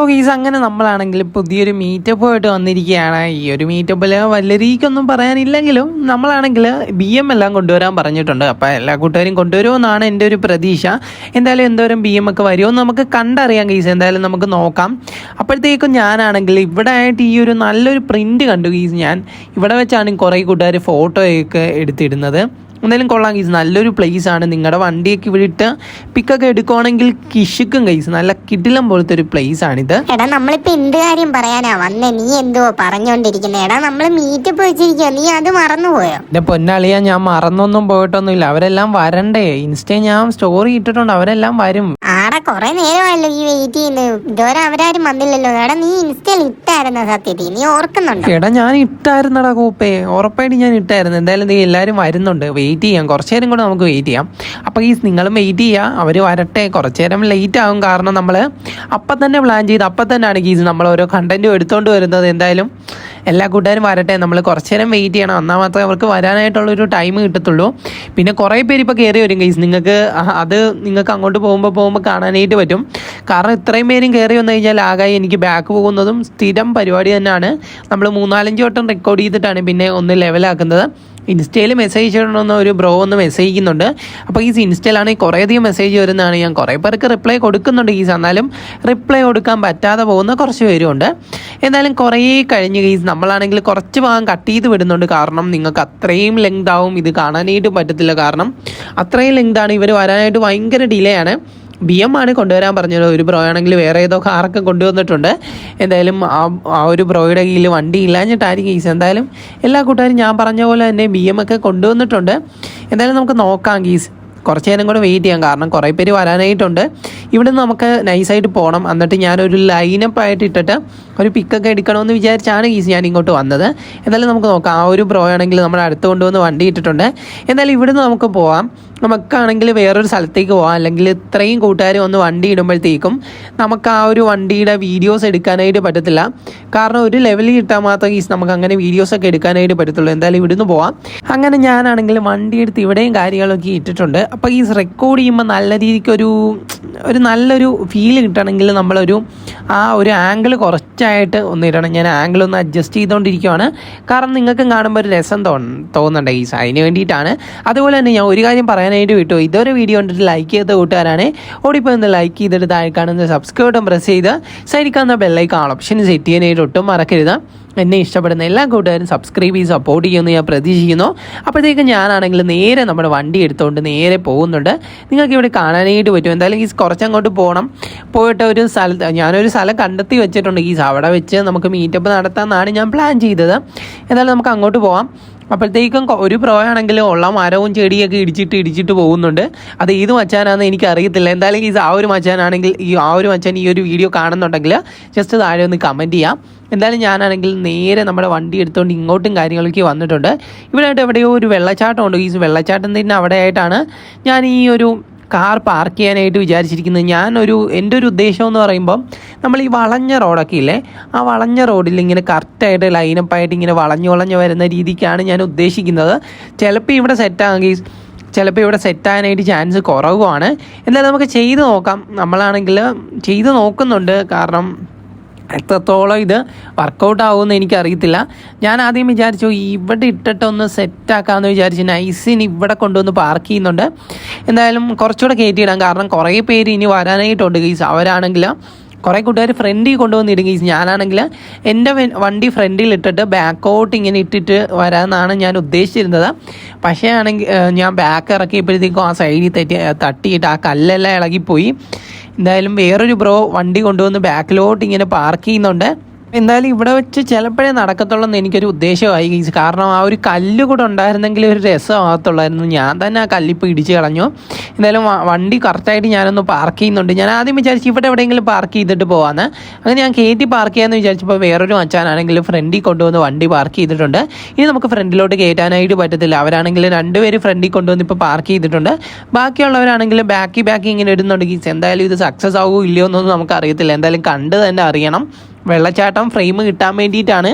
Okay is അങ്ങനെ നമ്മളാണെങ്കിൽ പുതിയൊരു മീറ്റപ്പ് ആയിട്ട് വന്നിരിക്കുകയാണ്. ഈ ഒരു മീറ്റപ്പിൽ വലിയ രീതിക്കൊന്നും പറയാനില്ലെങ്കിലും നമ്മളാണെങ്കിൽ BM എല്ലാം കൊണ്ടുവരാൻ പറഞ്ഞിട്ടുണ്ട്. അപ്പോൾ എല്ലാ കൂട്ടുകാരും കൊണ്ടുവരുമെന്നാണ് എൻ്റെ ഒരു പ്രതീക്ഷ. എന്തായാലും എന്തോരം BM ഒക്കെ വരുമെന്ന് നമുക്ക് കണ്ടറിയാം ഗീസ്. എന്തായാലും നമുക്ക് നോക്കാം. അപ്പോഴത്തേക്കും ഞാനാണെങ്കിൽ ഇവിടെ ആയിട്ട് ഈ ഒരു നല്ലൊരു പ്രിൻറ്റ് കണ്ടു ഗീസ്. ഞാൻ ഇവിടെ വെച്ചാണ് കുറേ കൂട്ടുകാർ ഫോട്ടോയൊക്കെ എടുത്തിടുന്നത്. എന്തായാലും കൊള്ളാം ഗൈസ്, നല്ലൊരു പ്ലേസ് ആണ്. നിങ്ങളുടെ വണ്ടിയൊക്കെ ഇവിടെ ഇട്ട് പിക്കൊക്കെ എടുക്കുവാണെങ്കിൽ കിഷിക്കും ഗൈസ്. നല്ല കിടിലം പോലത്തെ ഒരു പ്ലേസ് ആണിത്. എടാ നമ്മളിപ്പോ എന്ത് കാര്യം പറയാനാ വന്നേ? നീ എന്തുവാ പറഞ്ഞോണ്ടിരിക്കുന്നത്? എടാ നമ്മള് മീറ്റപ്പ് വെച്ചിരിക്കോ, നീ അത് മറന്നുപോയോ? എന്റെ പൊന്നാളിയാ, ഞാൻ മറന്നൊന്നും പോയിട്ടൊന്നുമില്ല. അവരെല്ലാം വരണ്ടേ? ഇൻസ്റ്റയിൽ ഞാൻ സ്റ്റോറി ഇട്ടിട്ടുണ്ട്, അവരെല്ലാം വരും. ആടെ കൊറേ നേരമല്ലോ ഈ വെയിറ്റ് ചെയ്യുന്നത്, ഇതുവരെ അവരാരും വന്നില്ലല്ലോ. എടാ നീ ഇൻസ്റ്റയിൽ ഇട്ടായിരുന്ന സത്യത്തിൽ, നീ ഓർക്കുന്നുണ്ടോ? എടാ ഞാൻ ഇട്ടായിരുന്നടാ കൂപ്പേ, ഉറപ്പായിട്ട് ഞാൻ ഇട്ടായിരുന്നു. എന്തായാലും എല്ലാവരും വരുന്നുണ്ട്. വെയിറ്റ് ചെയ്യാം, കുറച്ചു നേരം കൂടെ നമുക്ക് വെയിറ്റ് ചെയ്യാം. അപ്പോൾ ഈ നിങ്ങളും വെയിറ്റ് ചെയ്യുക, അവർ വരട്ടെ. കുറച്ചു നേരം ലേറ്റ് ആകും, കാരണം നമ്മൾ അപ്പം തന്നെ പ്ലാൻ ചെയ്ത് അപ്പം തന്നെയാണ് ഗീസ് നമ്മൾ ഓരോ കണ്ടന്റും എടുത്തുകൊണ്ട് വരുന്നത്. എന്തായാലും എല്ലാ കൂട്ടുകാരും വരട്ടെ. നമ്മൾ കുറച്ചു നേരം വെയിറ്റ് ചെയ്യണം, എന്നാൽ മാത്രമേ അവർക്ക് വരാനായിട്ടുള്ളൊരു ടൈം കിട്ടത്തുള്ളൂ. പിന്നെ കുറേ പേര് ഇപ്പോൾ കയറി വരും ഗൈസ്. നിങ്ങൾക്ക് അങ്ങോട്ട് പോകുമ്പോൾ കാണാനായിട്ട് പറ്റും. കാരണം ഇത്രയും പേരും കയറി വന്നു കഴിഞ്ഞാൽ ആകായി എനിക്ക് ബാക്ക് പോകുന്നതും സ്ഥിരം പരിപാടി തന്നെയാണ്. നമ്മൾ 3-4 വട്ടം റെക്കോർഡ് ചെയ്തിട്ടാണ് പിന്നെ ഒന്ന് ലെവലാക്കുന്നത്. ഇൻസ്റ്റയിൽ മെസ്സേജ് ചെയ്യണമെന്ന് ഒരു ബ്രോ ഒന്ന് മെസ്സേജ് ചെയ്യുന്നുണ്ട്. അപ്പോൾ ഈ ഇൻസ്റ്റയിലാണെങ്കിൽ കുറേയധികം മെസ്സേജ് വരുന്നതാണ്. ഞാൻ കുറേ പേർക്ക് റിപ്ലൈ കൊടുക്കുന്നുണ്ട് ഗീസ്, എന്നാലും റിപ്ലൈ കൊടുക്കാൻ പറ്റാതെ പോകുന്ന കുറച്ച് പേരുമുണ്ട്. എന്തായാലും കുറേ കഴിഞ്ഞ് ഗീസ് നമ്മളാണെങ്കിൽ കുറച്ച് ഭാഗം കട്ട് ചെയ്ത് വിടുന്നുണ്ട്. കാരണം നിങ്ങൾക്ക് അത്രയും ലെങ്ത് ആവും, ഇത് കാണാനായിട്ട് പറ്റത്തില്ല. കാരണം അത്രയും ലെങ്താണ്, ഇവർ വരാനായിട്ട് ഭയങ്കര ഡിലേ ആണ്. BM ആണ് കൊണ്ടുവരാൻ പറഞ്ഞത്. ഒരു ബ്രോ ആണെങ്കിൽ വേറെ ഏതോ കാറൊക്കെ കൊണ്ടുവന്നിട്ടുണ്ട്. എന്തായാലും ആ ഒരു ബ്രോയുടെ കയ്യിൽ വണ്ടി ഇല്ലാഞ്ഞിട്ടായിരിക്കും ഗീസ്. എന്തായാലും എല്ലാ കൂട്ടുകാരും ഞാൻ പറഞ്ഞ പോലെ തന്നെ BM ഒക്കെ കൊണ്ടുവന്നിട്ടുണ്ട്. എന്തായാലും നമുക്ക് നോക്കാം ഗീസ്, കുറച്ച് നേരം കൂടെ വെയിറ്റ് ചെയ്യാം, കാരണം കുറേ പേര് വരാനായിട്ടുണ്ട്. ഇവിടെ നിന്ന് നമുക്ക് നൈസായിട്ട് പോകണം. എന്നിട്ട് ഞാനൊരു ലൈനപ്പ് ആയിട്ട് ഇട്ടിട്ട് ഒരു പിക്കൊക്കെ എടുക്കണമെന്ന് വിചാരിച്ചാണ് ഗീസ് ഞാൻ ഇങ്ങോട്ട് വന്നത്. എന്തായാലും നമുക്ക് നോക്കാം. ആ ഒരു ബ്രോ ആണെങ്കിൽ നമ്മൾ അടുത്ത് കൊണ്ടുവന്ന് വണ്ടി ഇട്ടിട്ടുണ്ട്. എന്തായാലും ഇവിടുന്ന് നമുക്ക് പോകാം. നമുക്കാണെങ്കിൽ വേറൊരു സ്ഥലത്തേക്ക് പോകാം. അല്ലെങ്കിൽ ഇത്രയും കൂട്ടുകാർ വന്ന് വണ്ടി ഇടുമ്പോഴത്തേക്കും നമുക്ക് ആ ഒരു വണ്ടിയുടെ വീഡിയോസ് എടുക്കാനായിട്ട് പറ്റത്തില്ല. കാരണം ഒരു ലെവലിൽ കിട്ടാൻ മാത്രം ഗീസ് നമുക്ക് അങ്ങനെ വീഡിയോസൊക്കെ എടുക്കാനായിട്ട് പറ്റത്തുള്ളൂ. എന്തായാലും ഇവിടുന്ന് പോകാം. അങ്ങനെ ഞാനാണെങ്കിൽ വണ്ടി എടുത്ത് ഇവിടെയും കാര്യങ്ങളൊക്കെ ഇട്ടിട്ടുണ്ട്. അപ്പോൾ ഈ റെക്കോർഡ് ചെയ്യുമ്പോൾ നല്ല രീതിക്ക് ഒരു നല്ലൊരു ഫീല് കിട്ടണമെങ്കിൽ നമ്മളൊരു ആ ഒരു ആംഗിൾ കുറച്ചായിട്ട് ഒന്ന് ഇടണം. ഞാൻ ആംഗിൾ ഒന്ന് അഡ്ജസ്റ്റ് ചെയ്തുകൊണ്ടിരിക്കുകയാണ്, കാരണം നിങ്ങൾക്കും കാണുമ്പോൾ ഒരു രസം തോന്നണ്ടേ ഗീസ്, അതിന് വേണ്ടിയിട്ടാണ്. അതുപോലെ തന്നെ ഞാൻ ഒരു കാര്യം പറയാനായിട്ട് വിട്ടു. ഇതൊരു വീഡിയോ കണ്ടിട്ട് ലൈക്ക് ചെയ്ത കൂട്ടുകാരാണ് ഓടിപ്പോൾ ഒന്ന് ലൈക്ക് ചെയ്തിട്ട് താഴെ കാണുന്ന സബ്സ്ക്രൈബ് ബട്ടൺ പ്രസ് ചെയ്ത് സൈഡിൽ കാണുന്ന ബെല്ലൈക്കൺ ഓപ്ഷൻ സെറ്റ് ചെയ്യാനായിട്ട് ഒട്ടും മറക്കരുത്. എന്നെ ഇഷ്ടപ്പെടുന്ന എല്ലാ കൂട്ടുകാരും സബ്സ്ക്രൈബ് ചെയ്ത് സപ്പോർട്ട് ചെയ്യുമെന്ന് ഞാൻ പ്രതീക്ഷിക്കുന്നു. അപ്പോഴത്തേക്കും ഞാനാണെങ്കിൽ നേരെ നമ്മുടെ വണ്ടി എടുത്തുകൊണ്ട് നേരെ പോകുന്നുണ്ട്. നിങ്ങൾക്ക് ഇവിടെ കാണാനായിട്ട് പറ്റും. എന്തായാലും ഈ കുറച്ചങ്ങോട്ട് പോകണം. പോയിട്ട് ഒരു ഞാനൊരു സ്ഥലം കണ്ടെത്തി വെച്ചിട്ടുണ്ട് ഈ അവിടെ വെച്ച് നമുക്ക് മീറ്റപ്പ് നടത്താമെന്നാണ് ഞാൻ പ്ലാൻ ചെയ്തത്. എന്തായാലും നമുക്ക് അങ്ങോട്ട് പോകാം. അപ്പോഴത്തേക്കും ഒരു പ്രോ ആണെങ്കിൽ ഉള്ള മരവും ചെടിയൊക്കെ ഇടിച്ചിട്ട് പോകുന്നുണ്ട്. അത് ഏത് മച്ചാനാണെന്ന് എനിക്ക് അറിയത്തില്ല. എന്തായാലും ആ ഒരു മച്ചാനാണെങ്കിൽ ആ ഒരു മച്ചാൻ ഈ ഒരു വീഡിയോ കാണുന്നുണ്ടെങ്കിൽ ജസ്റ്റ് താഴെ ഒന്ന് കമൻറ്റ് ചെയ്യാം. എന്തായാലും ഞാനാണെങ്കിൽ നേരെ നമ്മുടെ വണ്ടി എടുത്തുകൊണ്ട് ഇങ്ങോട്ടും കാര്യങ്ങളൊക്കെ വന്നിട്ടുണ്ട്. ഇവിടെ ആയിട്ട് എവിടെയോ ഒരു വെള്ളച്ചാട്ടം ഉണ്ട്. ഈ വെള്ളച്ചാട്ടത്തിൻ്റെ അവിടെ ആയിട്ടാണ് ഞാൻ ഈ ഒരു കാർ പാർക്ക് ചെയ്യാനായിട്ട് വിചാരിച്ചിരിക്കുന്നത്. എൻ്റെ ഒരു ഉദ്ദേശം എന്ന് പറയുമ്പം നമ്മൾ ഈ വളഞ്ഞ റോഡൊക്കെ ഇല്ലേ, ആ വളഞ്ഞ റോഡിൽ ഇങ്ങനെ കറക്റ്റായിട്ട് ലൈനപ്പായിട്ട് ഇങ്ങനെ വളഞ്ഞു വരുന്ന രീതിക്കാണ് ഞാൻ ഉദ്ദേശിക്കുന്നത്. ചിലപ്പോൾ ഇവിടെ സെറ്റാണെങ്കിൽ ചിലപ്പോൾ ഇവിടെ സെറ്റാകാനായിട്ട് ചാൻസ് കുറവാണ്. എന്തായാലും നമുക്ക് ചെയ്ത് നോക്കാം. നമ്മളാണെങ്കിൽ ചെയ്ത് നോക്കുന്നുണ്ട്, കാരണം എത്രത്തോളം ഇത് വർക്കൗട്ട് ആകുമെന്ന് എനിക്കറിയത്തില്ല. ഞാൻ ആദ്യം വിചാരിച്ചു ഇവിടെ ഇട്ടിട്ടൊന്ന് സെറ്റാക്കാമെന്ന് വിചാരിച്ചു. നൈസിന് ഇവിടെ കൊണ്ടുവന്ന് പാർക്ക് ചെയ്യുന്നുണ്ട്. എന്തായാലും കുറച്ചുകൂടെ കയറ്റിയിടാം, കാരണം കുറേ പേര് ഇനി വരാനായിട്ടുണ്ട് ഗീസ്. അവരാണെങ്കിൽ കുറേ കൂട്ടുകാർ ഫ്രണ്ടിൽ കൊണ്ടുവന്നിടും ഗീസ്. ഞാനാണെങ്കിൽ എൻ്റെ വണ്ടി ഫ്രണ്ടിൽ ഇട്ടിട്ട് ബാക്കോട്ട് ഇങ്ങനെ ഇട്ടിട്ട് വരാമെന്നാണ് ഞാൻ ഉദ്ദേശിച്ചിരുന്നത്. പക്ഷേ ആണെങ്കിൽ ഞാൻ ബാക്ക് ഇറക്കിയപ്പോഴത്തേക്കും ആ സൈഡിൽ തട്ടിയിട്ട് ആ കല്ലെല്ലാം ഇളകിപ്പോയി. എന്തായാലും വേറൊരു ബ്രോ വണ്ടി കൊണ്ടുവന്ന് ബാക്കിലോട്ട് ഇങ്ങനെ പാർക്ക് ചെയ്യുന്നുണ്ട്. എന്തായാലും ഇവിടെ വെച്ച് ചിലപ്പോഴേ നടക്കത്തുള്ളൂ എന്ന് എനിക്കൊരു ഉദ്ദേശമായി ഗീസ്. കാരണം ആ ഒരു കല്ല് കൂടെ ഉണ്ടായിരുന്നെങ്കിൽ ഒരു രസമാകത്തുള്ളായിരുന്നു. ഞാൻ തന്നെ ആ കല്ലിപ്പോൾ ഇടിച്ച് കളഞ്ഞു. എന്തായാലും വണ്ടി കറക്റ്റായിട്ട് ഞാനൊന്ന് പാർക്ക് ചെയ്യുന്നുണ്ട്. ഞാൻ ആദ്യം വിചാരിച്ചു ഇവിടെ എവിടെയെങ്കിലും പാർക്ക് ചെയ്തിട്ട് പോകാമെന്ന്. അങ്ങനെ ഞാൻ കയറ്റി പാർക്ക് ചെയ്യാമെന്ന് വിചാരിച്ചപ്പോൾ വേറൊരു മച്ചാനാണെങ്കിൽ ഫ്രണ്ടിൽ കൊണ്ടുവന്ന് വണ്ടി പാർക്ക് ചെയ്തിട്ടുണ്ട്. ഇനി നമുക്ക് ഫ്രണ്ടിലോട്ട് കയറ്റാനായിട്ട് പറ്റത്തില്ല. അവരാണെങ്കിൽ 2 പേര് ഫ്രണ്ടിൽ കൊണ്ടുവന്ന് ഇപ്പോൾ പാർക്ക് ചെയ്തിട്ടുണ്ട്. ബാക്കിയുള്ളവരാണെങ്കിൽ ബാക്കി ഇങ്ങനെ ഇടുന്നുണ്ട് ഗീസ്. എന്തായാലും ഇത് സക്സസ് ആകുമോ ഇല്ലയോ എന്നൊന്നും നമുക്കറിയത്തില്ല. എന്തായാലും കണ്ട് തന്നെ അറിയണം. വെള്ളച്ചാട്ടം ഫ്രെയിം കിട്ടാൻ വേണ്ടിയിട്ടാണ്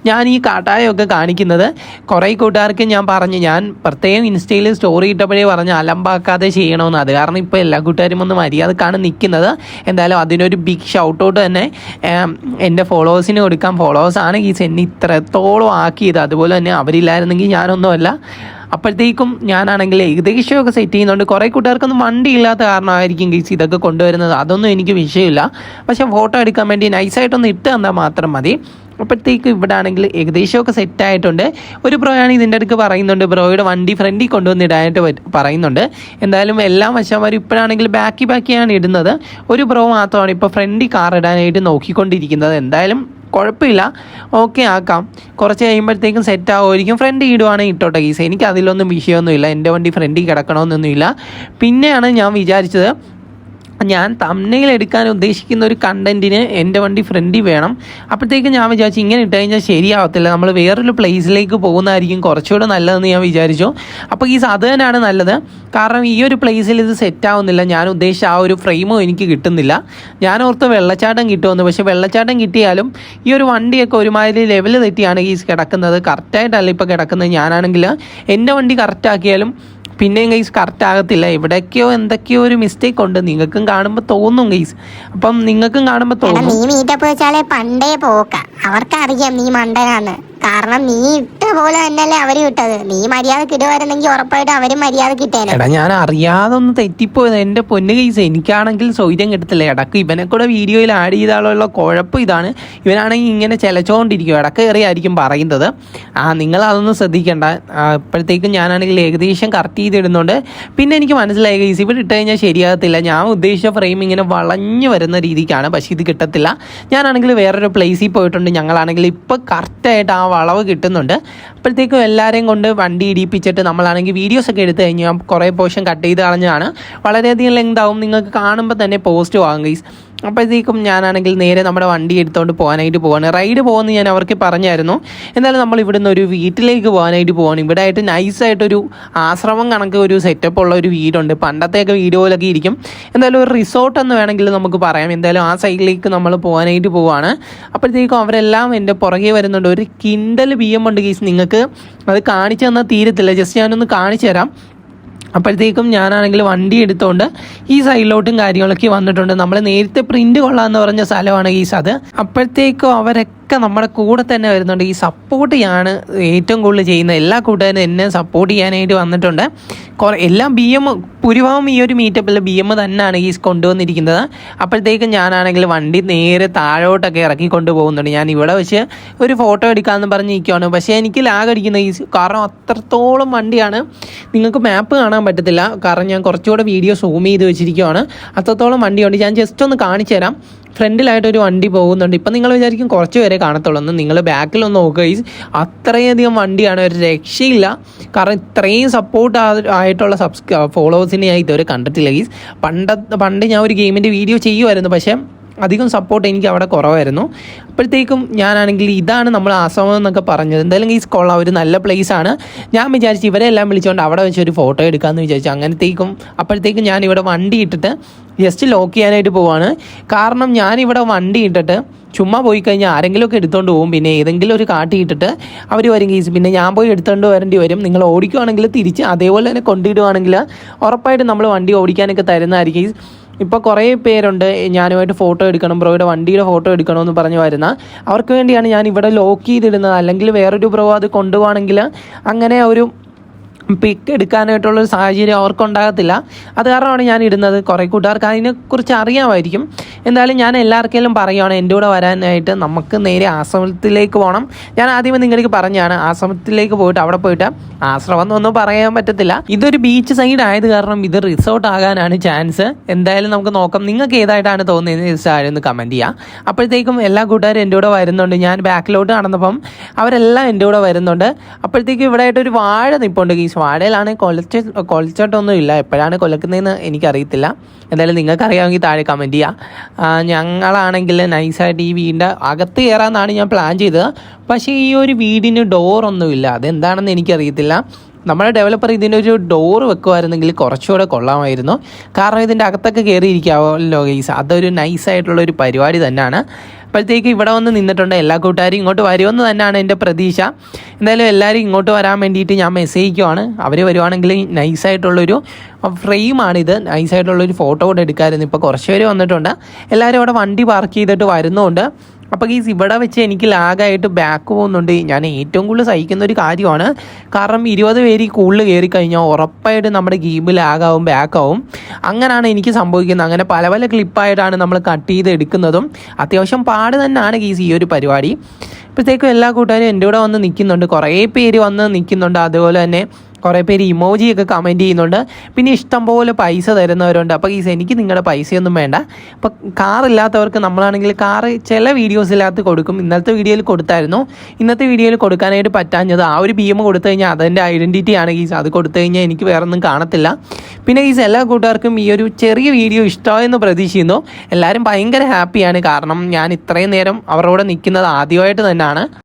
ഞാൻ ഈ കാട്ടായൊക്കെ കാണിക്കുന്നത്. കുറേ കൂട്ടുകാർക്ക് ഞാൻ പറഞ്ഞു, ഞാൻ പ്രത്യേകം ഇൻസ്റ്റയിൽ സ്റ്റോറി ഇട്ടപ്പോഴേ പറഞ്ഞു അലമ്പാക്കാതെ ചെയ്യണമെന്ന്. അത് കാരണം ഇപ്പോൾ എല്ലാ കൂട്ടുകാരും ഒന്ന് മര്യാദക്കാണ് നിൽക്കുന്നത്. എന്തായാലും അതിനൊരു ബിഗ് ഷൗട്ട് ഔട്ട് തന്നെ എൻ്റെ ഫോളോവേഴ്സിന് കൊടുക്കാം. ഫോളോവേഴ്സാണ് ഈ എന്നെ ഇത്രത്തോളം ആക്കിയത്. അതുപോലെ തന്നെ അവരില്ലായിരുന്നെങ്കിൽ ഞാനൊന്നുമല്ല. അപ്പോഴത്തേക്കും ഞാനാണെങ്കിൽ ഏകദേശമൊക്കെ സെറ്റ് ചെയ്യുന്നുണ്ട്. കുറേ കൂട്ടുകാർക്കൊന്നും വണ്ടി ഇല്ലാത്ത കാരണമായിരിക്കും ഗീസ് ഇതൊക്കെ കൊണ്ടുവരുന്നത്. അതൊന്നും എനിക്ക് വിഷയമില്ല. പക്ഷേ ഫോട്ടോ എടുക്കാൻ വേണ്ടി നൈസായിട്ടൊന്ന് ഇട്ട് തന്നാൽ മാത്രം മതി. അപ്പോഴത്തേക്ക് ഇവിടെ ആണെങ്കിൽ ഏകദേശമൊക്കെ സെറ്റായിട്ടുണ്ട്. ഒരു ബ്രോയാണ് ഇതിൻ്റെ അടുക്ക് പറയുന്നുണ്ട് ബ്രോയുടെ വണ്ടി ഫ്രണ്ടിൽ കൊണ്ടുവന്ന് ഇടാനായിട്ട് പറയുന്നുണ്ട്. എന്തായാലും എല്ലാ വശമാരും ഇപ്പോഴാണെങ്കിൽ ബാക്കിയാണ് ഇടുന്നത്. ഒരു ബ്രോ മാത്രമാണ് ഇപ്പോൾ ഫ്രണ്ടിൽ കാർ ഇടാനായിട്ട് നോക്കിക്കൊണ്ടിരിക്കുന്നത്. എന്തായാലും കുഴപ്പമില്ല, ഓക്കെ ആക്കാം. കുറച്ച് കഴിയുമ്പോഴത്തേക്കും സെറ്റ് ആവുമായിരിക്കും. ഫ്രണ്ട് ഇടുവാണെങ്കിൽ ഇട്ടോട്ടെ ഗീസ്, എനിക്ക് അതിലൊന്നും വിഷയമൊന്നുമില്ല. എൻ്റെ വണ്ടി ഫ്രണ്ടിൽ കിടക്കണമെന്നൊന്നുമില്ല. പിന്നെയാണ് ഞാൻ വിചാരിച്ചത്, ഞാൻ തംബ്നെയിൽ എടുക്കാൻ ഉദ്ദേശിക്കുന്ന ഒരു കണ്ടൻറ്റിന് എൻ്റെ വണ്ടി ഫ്രണ്ടിൽ വേണം. അപ്പോഴത്തേക്കും ഞാൻ വിചാരിച്ചു ഇങ്ങനെ ഇട്ട് കഴിഞ്ഞാൽ ശരിയാവത്തില്ല, നമ്മൾ വേറൊരു പ്ലേസിലേക്ക് പോകുന്നതായിരിക്കും കുറച്ചുകൂടെ നല്ലതെന്ന് ഞാൻ വിചാരിച്ചു. അപ്പോൾ ഈ അത് തന്നെയാണ് നല്ലത്. കാരണം ഈ ഒരു പ്ലേസിൽ ഇത് സെറ്റ് ആവുന്നില്ല. ഞാൻ ഉദ്ദേശിച്ച ആ ഒരു ഫ്രെയിമും എനിക്ക് കിട്ടുന്നില്ല. ഞാൻ ഓർത്ത് വെള്ളച്ചാട്ടം കിട്ടുമെന്ന്. പക്ഷേ വെള്ളച്ചാട്ടം കിട്ടിയാലും ഈ ഒരു വണ്ടിയൊക്കെ ഒരുമാതിരി ലെവൽ തെറ്റിയാണ് ഈ കിടക്കുന്നത്. കറക്റ്റായിട്ടല്ല ഇപ്പോൾ കിടക്കുന്നത്. ഞാനാണെങ്കിൽ എൻ്റെ വണ്ടി കറക്റ്റാക്കിയാലും പിന്നെയും ഗൈസ് കറക്റ്റ് ആകത്തില്ല. എവിടേക്കോ എന്തൊക്കെയോ ഒരു മിസ്റ്റേക്ക് ഉണ്ട്. നിങ്ങൾക്കും കാണുമ്പോൾ തോന്നും ഗൈസ്. അപ്പം നിങ്ങൾക്കും കാണുമ്പോൾ തോന്നും. നീ മീറ്റപ്പ് വെച്ചാലേ പണ്ടേ പോക്ക, അവർക്കറിയാം നീ മണ്ടനാന്ന്. കാരണം നീ ഇട്ട പോലെ തന്നെയല്ലേ അവരും ഇട്ടത്. നീ മര്യാദക്ക് ഇടുവായിരുന്നെങ്കിൽ ഉറപ്പായിട്ട് അവരും മര്യാദക്ക് ഇട്ടേനെ. എടാ ഞാൻ അറിയാതെ ഒന്ന് തെറ്റിപ്പോയത്. എൻ്റെ പൊന്ന് കേസ്, എനിക്കാണെങ്കിൽ സൗകര്യം കിട്ടത്തില്ല. ഇടക്ക് ഇവനെ കൂടെ വീഡിയോയിൽ ആഡ് ചെയ്താലുള്ള കുഴപ്പം ഇതാണ്. ഇവനാണെങ്കിൽ ഇങ്ങനെ ചിലച്ചുകൊണ്ടിരിക്കും, ഇടക്ക് കയറിയായിരിക്കും പറയുന്നത്. നിങ്ങൾ അതൊന്നും ശ്രദ്ധിക്കേണ്ട. അപ്പോഴത്തേക്കും ഞാനാണെങ്കിൽ ഏകദേശം കറക്റ്റ് ചെയ്തിടുന്നുണ്ട്. പിന്നെ എനിക്ക് മനസ്സിലായി കേസ്, ഇവിടെ ഇട്ട് കഴിഞ്ഞാൽ ശരിയാകത്തില്ല. ഞാൻ ഉദ്ദേശിച്ച ഫ്രെയിം ഇങ്ങനെ വളഞ്ഞു വരുന്ന രീതിക്കാണ്, പക്ഷേ ഇത് കിട്ടത്തില്ല. ഞാനാണെങ്കിൽ വേറൊരു പ്ലേസിൽ പോയിട്ടുണ്ട്. ഞങ്ങളാണെങ്കിൽ ഇപ്പോൾ കറക്റ്റായിട്ട് ആ വളവ് കിട്ടുന്നുണ്ട്. അപ്പോഴത്തേക്കും എല്ലാവരെയും കൊണ്ട് വണ്ടി ഇടിപ്പിച്ചിട്ട് നമ്മളാണെങ്കിൽ വീഡിയോസൊക്കെ എടുത്തു കഴിഞ്ഞാൽ കുറേ പോർഷൻ കട്ട് ചെയ്ത് കളഞ്ഞാണ്. വളരെയധികം ലെങ്ത് ആവും, നിങ്ങൾക്ക് കാണുമ്പോൾ തന്നെ പോസ്റ്റ് ആകും ഗൈസ്. അപ്പോഴത്തേക്കും ഞാനാണെങ്കിൽ നേരെ നമ്മുടെ വണ്ടി എടുത്തുകൊണ്ട് പോകാനായിട്ട് പോവാണ്. റൈഡ് പോകുമെന്ന് ഞാൻ അവർക്ക് പറഞ്ഞായിരുന്നു. എന്നാലും നമ്മൾ ഇവിടുന്ന് ഒരു വീട്ടിലേക്ക് പോകാനായിട്ട് പോവാണ്. ഇവിടെ ആയിട്ട് നൈസായിട്ടൊരു ആശ്രമം കണക്ക് ഒരു സെറ്റപ്പ് ഉള്ള ഒരു വീടുണ്ട്. പണ്ടത്തെയൊക്കെ വീട് പോലൊക്കെ ഇരിക്കും. എന്തായാലും ഒരു റിസോർട്ട് എന്ന് വേണമെങ്കിൽ നമുക്ക് പറയാം. എന്തായാലും ആ സൈഡിലേക്ക് നമ്മൾ പോകാനായിട്ട് പോവാണ്. അപ്പോഴത്തേക്കും അവരെല്ലാം എൻ്റെ പുറകെ വരുന്നുണ്ട്. ഒരു കിൻഡൽ BM ഉണ്ട് ഗീസ്. നിങ്ങൾക്ക് അത് കാണിച്ചു തന്നാൽ തീരത്തില്ല. ജസ്റ്റ് ഞാനൊന്ന് കാണിച്ചു തരാം. അപ്പോഴത്തേക്കും ഞാനാണെങ്കിൽ വണ്ടി എടുത്തുകൊണ്ട് ഈ സൈഡിലോട്ടും കാര്യങ്ങളൊക്കെ വന്നിട്ടുണ്ട്. നമ്മൾ നേരത്തെ പ്രിൻ്റ് കൊള്ളാമെന്ന് പറഞ്ഞ സ്ഥലമാണ് ഗീസ് അത്. അപ്പോഴത്തേക്കും അവരൊക്കെ നമ്മുടെ കൂടെ തന്നെ വരുന്നുണ്ട്. ഈ സപ്പോർട്ട് ചെയ്യാണ് ഏറ്റവും കൂടുതൽ ചെയ്യുന്നത്. എല്ലാ കൂട്ടുകാരും എന്നെ സപ്പോർട്ട് ചെയ്യാനായിട്ട് വന്നിട്ടുണ്ട്. എല്ലാം BM ഭൂരിഭാഗം ഈ ഒരു മീറ്റപ്പിൽ BM തന്നെയാണ് ഈ കൊണ്ടുവന്നിരിക്കുന്നത്. അപ്പോഴത്തേക്കും ഞാനാണെങ്കിൽ വണ്ടി നേരെ താഴോട്ടൊക്കെ ഇറക്കി കൊണ്ടുപോകുന്നുണ്ട്. ഞാൻ ഇവിടെ വെച്ച് ഒരു ഫോട്ടോ എടുക്കാമെന്ന് പറഞ്ഞ് നിൽക്കുകയാണ്. പക്ഷേ എനിക്ക് ലാഗ് അടിക്കുന്ന കാരണം അത്രത്തോളം വണ്ടിയാണ്. നിങ്ങൾക്ക് മാപ്പ് കാണാൻ പറ്റത്തില്ല, കാരണം ഞാൻ കുറച്ചുകൂടെ വീഡിയോ സൂം ചെയ്ത് വെച്ചിരിക്കുകയാണ്. അത്രത്തോളം വണ്ടിയുണ്ട്. ഞാൻ ജസ്റ്റ് ഒന്ന് കാണിച്ചു തരാം. ഫ്രണ്ടിലായിട്ടൊരു വണ്ടി പോകുന്നുണ്ട്. ഇപ്പം നിങ്ങൾ വിചാരിക്കും കുറച്ച് പേരെ കാണത്തുള്ളൂ എന്ന്. നിങ്ങൾ ബാക്കിലൊന്ന് നോക്കുക ഗൈസ്, അത്രയധികം വണ്ടിയാണ്, ഒരു രക്ഷയില്ല. കാരണം ഇത്രയും സപ്പോർട്ട് ആയിട്ടുള്ള ഫോളോവേഴ്സിനെ ഞാൻ ഇതുവരെ കണ്ടിട്ടില്ല ഗൈസ്. പണ്ട് ഞാൻ ഒരു ഗെയിമിൻ്റെ വീഡിയോ ചെയ്യുമായിരുന്നു, പക്ഷേ അധികം സപ്പോർട്ട് എനിക്ക് അവിടെ കുറവായിരുന്നു. അപ്പോഴത്തേക്കും ഞാനാണെങ്കിൽ ഇതാണ് നമ്മൾ ആശ്രമം എന്നൊക്കെ പറഞ്ഞത്. എന്തായാലും ഗൈസ് കൊള്ളാം, ഒരു നല്ല പ്ലേസാണ്. ഞാൻ വിചാരിച്ചു ഇവരെ എല്ലാം വിളിച്ചുകൊണ്ട് അവിടെ വെച്ച് ഒരു ഫോട്ടോ എടുക്കാമെന്ന് വിചാരിച്ചു. അപ്പോഴത്തേക്കും ഞാനിവിടെ വണ്ടി ഇട്ടിട്ട് ജസ്റ്റ് ലോക്ക് ചെയ്യാനായിട്ട് പോവാണ്. കാരണം ഞാനിവിടെ വണ്ടി ഇട്ടിട്ട് ചുമ്മാ പോയി കഴിഞ്ഞാൽ ആരെങ്കിലുമൊക്കെ എടുത്തുകൊണ്ട് പോകും. പിന്നെ ഏതെങ്കിലും ഒരു കാട്ടി ഇട്ടിട്ട് അവർ വരും കേസ്. പിന്നെ ഞാൻ പോയി എടുത്തുകൊണ്ട് വരേണ്ടി വരും. നിങ്ങൾ ഓടിക്കുവാണെങ്കിൽ തിരിച്ച് അതേപോലെ തന്നെ കൊണ്ടിടുവാണെങ്കിൽ ഉറപ്പായിട്ടും നമ്മൾ വണ്ടി ഓടിക്കാനൊക്കെ തരുന്നതായിരിക്കും. ഇപ്പോൾ കുറേ പേരുണ്ട് ഞാനുമായിട്ട് ഫോട്ടോ എടുക്കണം, ബ്രോയുടെ വണ്ടിയുടെ ഫോട്ടോ എടുക്കണമെന്ന് പറഞ്ഞ് വരുന്ന. അവർക്ക് വേണ്ടിയാണ് ഞാൻ ഇവിടെ ലോക്ക് ചെയ്തിടുന്നത്. അല്ലെങ്കിൽ വേറൊരു ബ്രോ അത് കൊണ്ടുപോകണമെങ്കിൽ അങ്ങനെ ഒരു പിക്ക് എടുക്കാനായിട്ടുള്ളൊരു സാഹചര്യം അവർക്കുണ്ടാകത്തില്ല. അത് കാരണമാണ് ഞാൻ ഇടുന്നത്. കുറേ കൂട്ടുകാർക്ക് അതിനെക്കുറിച്ച് അറിയാമായിരിക്കും. എന്തായാലും ഞാൻ എല്ലാവർക്കെങ്കിലും പറയുകയാണ് എൻ്റെ കൂടെ വരാനായിട്ട്. നമുക്ക് നേരെ ആശ്രമത്തിലേക്ക് പോകണം. ഞാൻ ആദ്യമേ നിങ്ങൾക്ക് പറഞ്ഞാണ് ആശ്രമത്തിലേക്ക് പോയിട്ട് അവിടെ പോയിട്ട് ആശ്രമം എന്നൊന്നും പറയാൻ പറ്റത്തില്ല. ഇതൊരു ബീച്ച് സൈഡ് ആയത് കാരണം ഇത് റിസോർട്ട് ആകാനാണ് ചാൻസ്. എന്തായാലും നമുക്ക് നോക്കാം. നിങ്ങൾക്ക് ഏതായിട്ടാണ് തോന്നുന്നത് ആരെന്ന് കമൻറ്റ് ചെയ്യാം. അപ്പോഴത്തേക്കും എല്ലാ കൂട്ടുകാരും എൻ്റെ കൂടെ വരുന്നുണ്ട്. ഞാൻ ബാക്കിലോട്ട് നടന്നപ്പം അവരെല്ലാം എൻ്റെ കൂടെ വരുന്നുണ്ട്. അപ്പോഴത്തേക്കും ഇവിടെ ആയിട്ടൊരു വാഴ നിൽപ്പുണ്ട്. ഈ വാഴയിലാണ് കൊലച്ചിട്ടൊന്നും ഇല്ല. എപ്പോഴാണ് കൊലക്കുന്നതെന്ന് എനിക്കറിയത്തില്ല. എന്തായാലും നിങ്ങൾക്കറിയാമെങ്കിൽ താഴെ കമൻറ്റ് ചെയ്യുക. ഞങ്ങളാണെങ്കിൽ നൈസായിട്ട് ഈ വീടിൻ്റെ അകത്ത് കയറാമെന്നാണ് ഞാൻ പ്ലാൻ ചെയ്തത്. പക്ഷേ ഈ ഒരു വീടിന് ഡോറൊന്നുമില്ല. അതെന്താണെന്ന് എനിക്കറിയത്തില്ല. നമ്മുടെ ഡെവലപ്പർ ഇതിനൊരു ഡോറ് വെക്കുമായിരുന്നെങ്കിൽ കുറച്ചുകൂടെ കൊള്ളാമായിരുന്നു. കാരണം ഇതിൻ്റെ അകത്തൊക്കെ കയറിയിരിക്കാമല്ലോ ഗൈസ്, അതൊരു നൈസായിട്ടുള്ളൊരു പരിപാടി തന്നെയാണ്. അപ്പോഴത്തേക്ക് ഇവിടെ വന്ന് നിന്നിട്ടുണ്ട്. എല്ലാ കൂട്ടുകാരും ഇങ്ങോട്ട് വരുമെന്ന് തന്നെയാണ് എൻ്റെ പ്രതീക്ഷ. എന്തായാലും എല്ലാവരും ഇങ്ങോട്ട് വരാൻ വേണ്ടിയിട്ട് ഞാൻ മെസ്സേജ് ചെയ്യുവാണ്. അവർ വരുവാണെങ്കിൽ നൈസായിട്ടുള്ളൊരു ഫ്രെയിമാണിത്, നൈസായിട്ടുള്ളൊരു ഫോട്ടോ കൂടെ എടുക്കാമായിരുന്നു. ഇപ്പോൾ കുറച്ച് പേര് വന്നിട്ടുണ്ട്. എല്ലാവരും അവിടെ വണ്ടി പാർക്ക് ചെയ്തിട്ട് വരുന്നുണ്ട്. അപ്പോൾ ഗീസ് ഇവിടെ വെച്ച് എനിക്ക് ലാഗായിട്ട് ബാക്ക് പോകുന്നുണ്ട്. ഞാൻ ഏറ്റവും കൂടുതൽ സഹിക്കുന്ന ഒരു കാര്യമാണ്. കാരണം 20 പേര് കൂടുതൽ കയറി കഴിഞ്ഞാൽ ഉറപ്പായിട്ട് നമ്മുടെ ഗെയിം ലാഗാവും, ബാക്കാവും. അങ്ങനെയാണ് എനിക്ക് സംഭവിക്കുന്നത്. അങ്ങനെ പല പല ക്ലിപ്പായിട്ടാണ് നമ്മൾ കട്ട് ചെയ്ത് എടുക്കുന്നതും. അത്യാവശ്യം പാട് തന്നെയാണ് ഗീസ് ഈ ഒരു പരിപാടി. ഇപ്പോഴത്തേക്കും എല്ലാ കൂട്ടുകാരും എൻ്റെ കൂടെ വന്ന് നിൽക്കുന്നുണ്ട്. കുറേ പേര് വന്ന് നിൽക്കുന്നുണ്ട്. അതുപോലെ തന്നെ കുറേ പേര് ഇമോജിയൊക്കെ കമൻറ്റ് ചെയ്യുന്നുണ്ട്. പിന്നെ ഇഷ്ടം പോലെ പൈസ തരുന്നവരുണ്ട്. അപ്പോൾ ഗീസ് എനിക്ക് നിങ്ങളുടെ പൈസയൊന്നും വേണ്ട. അപ്പോൾ കാറില്ലാത്തവർക്ക് നമ്മളാണെങ്കിൽ കാറ് ചില വീഡിയോസിനകത്ത് കൊടുക്കും. ഇന്നത്തെ വീഡിയോയിൽ കൊടുത്തായിരുന്നു. ഇന്നത്തെ വീഡിയോയിൽ കൊടുക്കാനായിട്ട് പറ്റാഞ്ഞത് ആ ഒരു BM കൊടുത്തു കഴിഞ്ഞാൽ അതെൻ്റെ ഐഡൻറ്റിറ്റിയാണ് ഗീസ്. അത് കൊടുത്തു കഴിഞ്ഞാൽ എനിക്ക് വേറെ ഒന്നും കാണത്തില്ല. പിന്നെ ഗീസ് എല്ലാ കൂട്ടുകാർക്കും ഈ ഒരു ചെറിയ വീഡിയോ ഇഷ്ടമായെന്ന് പ്രതീക്ഷിക്കുന്നു. എല്ലാവരും ഭയങ്കര ഹാപ്പിയാണ്. കാരണം ഞാൻ ഇത്രയും നേരം അവരോട് നിൽക്കുന്നത് ആദ്യമായിട്ട് തന്നെയാണ്.